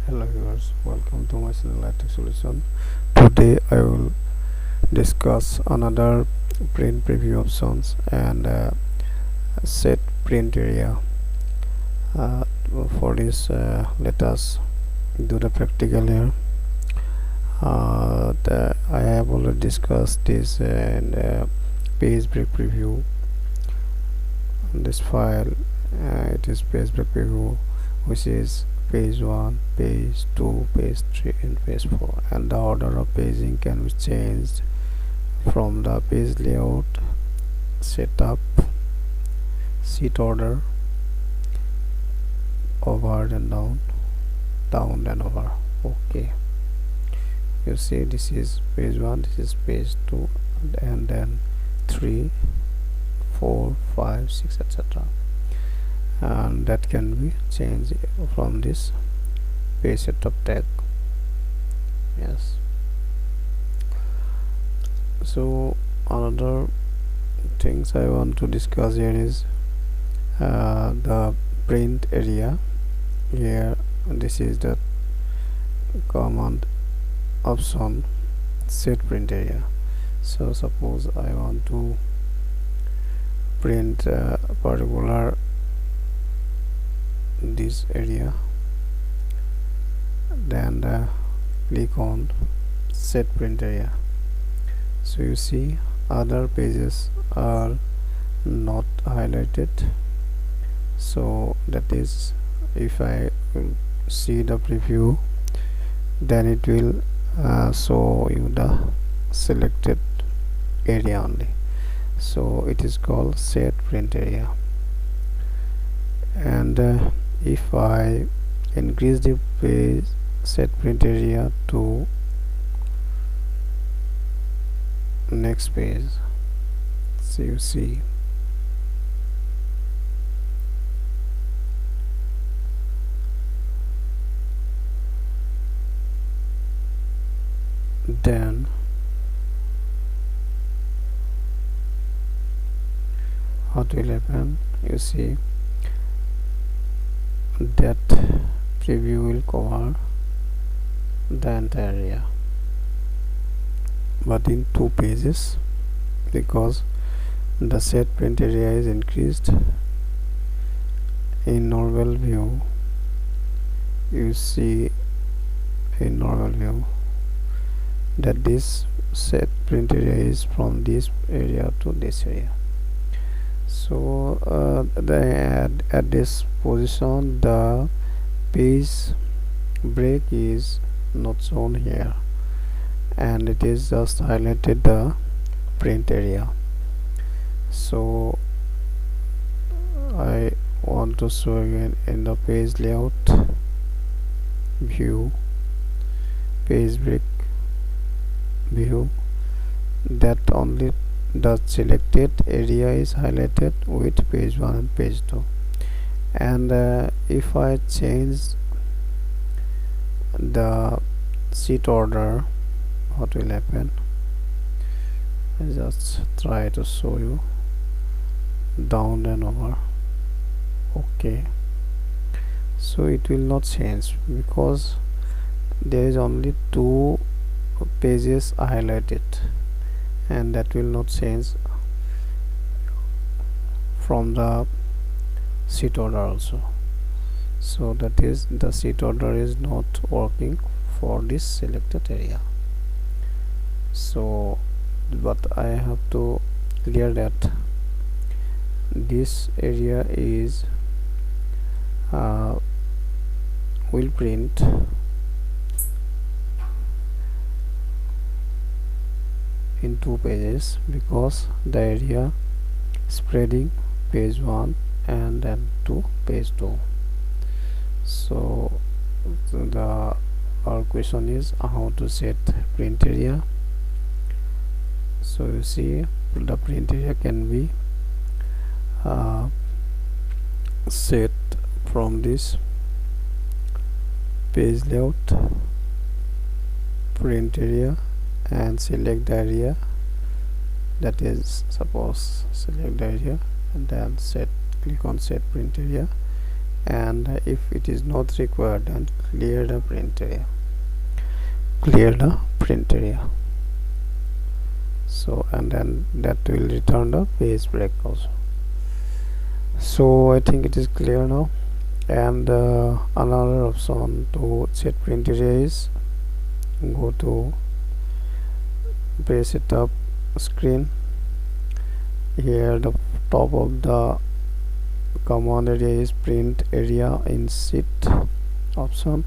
Hello viewers, welcome to my channel Tech Solution. Today I will discuss another print preview options and set print area. uh, for this, let us do the practical here. I have already discussed this in page break preview. This file, it is page break preview, which is page 1, page 2, page 3 and page 4, and the order of paging can be changed from the page layout, setup, sheet order, over and down, down and over. Okay, you see this is page 1, this is page 2, and then 3, 4, 5, 6, etc., and that can be changed from this page setup tag. Yes, so another things I want to discuss here is the print area. Here, this is the command option, set print area. So suppose I want to print a particular this area, then click on set print area. So you see other pages are not highlighted, so that is, if I see the preview, then it will show you the selected area only. So it is called set print area. And if I increase the page set print area to next page, so you see then what will happen, you see that preview will cover the entire area, but in two pages, because the set print area is increased. In normal view, you see in normal view that this set print area is from this area to this area. So at this position, the page break is not shown here, and it is just highlighted the print area. So I want to show you in the page layout view, page break view, that only the selected area is highlighted with page 1 and page 2. And if I change the sheet order, what will happen? I just try to show you down and over. Okay, so it will not change because there is only two pages highlighted, and that will not change from the sheet order also. So that is, the sheet order is not working for this selected area. So but I have to clear that this area is will print in two pages, because the area spreading page 1 and then to page 2. So our question is how to set print area. So you see the print area can be set from this page layout, print area, and select the area, that is, suppose select the area and then click on set print area, and if it is not required, then clear the print area. Clear the print area. So, and then that will return the page break also. So I think it is clear now. And another option to set print area is go to page setup screen. Here the top of the command area is print area in sheet option.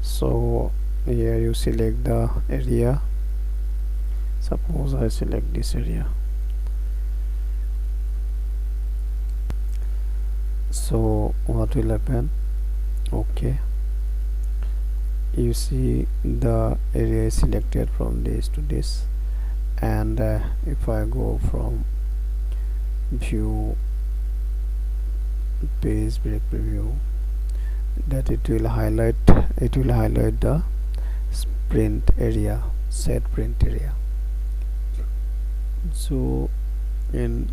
So here you select the area. Suppose I select this area. So what will happen? Okay, you see the area is selected from this to this, and if I go from view page break preview, that it will highlight the print area, set print area. So in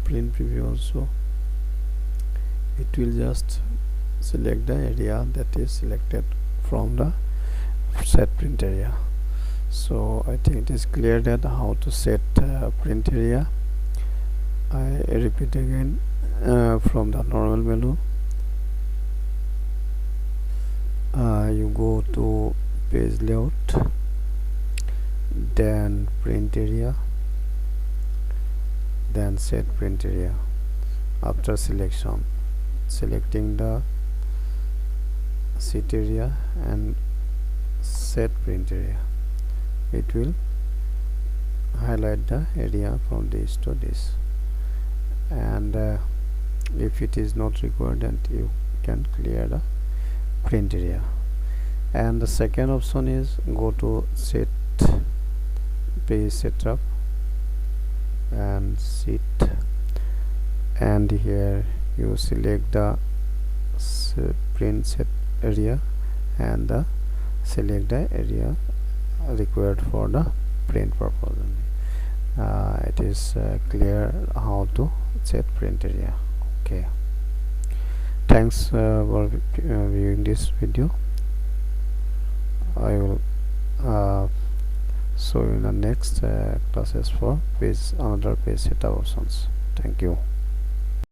print preview also it will just select the area that is selected from the set print area. So I think it is clear that how to set print area. I repeat again, from the normal menu you go to page layout, then print area, then set print area. After selecting the sheet area and set print area, it will highlight the area from this to this, and if it is not required, then you can clear the print area. And the second option is go to set page setup and sheet, and here you select the print set area and select the area required for the print purpose. It is clear how to set print area. Okay, thanks for viewing this video. I will show you in the next classes for another page setup options. Thank you.